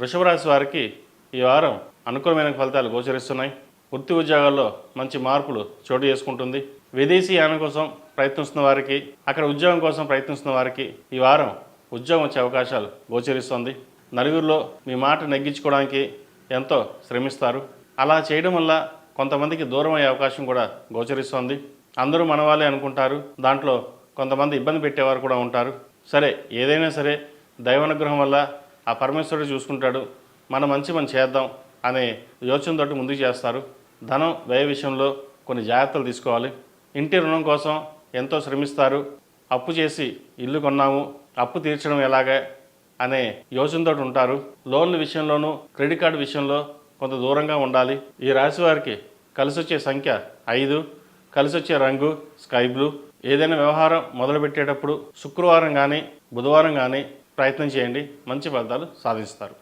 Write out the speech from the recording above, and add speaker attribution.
Speaker 1: వృషభ రాశి వారికి ఈ వారం అనుకూలమైన ఫలితాలు గోచరిస్తున్నాయి. వృత్తి ఉద్యోగాల్లో మంచి మార్పులు చోటు చేసుకుంటుంది. విదేశీ యానం కోసం ప్రయత్నిస్తున్న వారికి, అక్కడ ఉద్యోగం కోసం ప్రయత్నిస్తున్న వారికి ఈ వారం ఉద్యోగం వచ్చే అవకాశాలు గోచరిస్తుంది. నలుగురిలో మీ మాట నెగ్గించుకోవడానికి ఎంతో శ్రమిస్తారు. అలా చేయడం వల్ల కొంతమందికి దూరం అయ్యే అవకాశం కూడా గోచరిస్తుంది. అందరూ మన వాళ్ళే అనుకుంటారు. దాంట్లో కొంతమంది ఇబ్బంది పెట్టేవారు కూడా ఉంటారు. సరే, ఏదైనా సరే దైవానుగ్రహం వల్ల ఆ పరమేశ్వరుడు చూసుకుంటాడు, మనం చేద్దాం అనే యోచనతోటి ముందుకు చేస్తారు. ధనం వ్యయ విషయంలో కొన్ని జాగ్రత్తలు తీసుకోవాలి. ఇంటి రుణం కోసం ఎంతో శ్రమిస్తారు. అప్పు చేసి ఇల్లు కొన్నాము, అప్పు తీర్చడం ఎలాగా అనే యోచనతో ఉంటారు. లోన్ల విషయంలోనూ క్రెడిట్ కార్డు విషయంలో కొంత దూరంగా ఉండాలి. ఈ రాశి వారికి కలిసి వచ్చే సంఖ్య 5, కలిసి వచ్చే రంగు స్కై బ్లూ. ఏదైనా వ్యవహారం మొదలుపెట్టేటప్పుడు శుక్రవారం కానీ బుధవారం కానీ ప్రయత్నం చేయండి, మంచి ఫలితాలు సాధిస్తారు.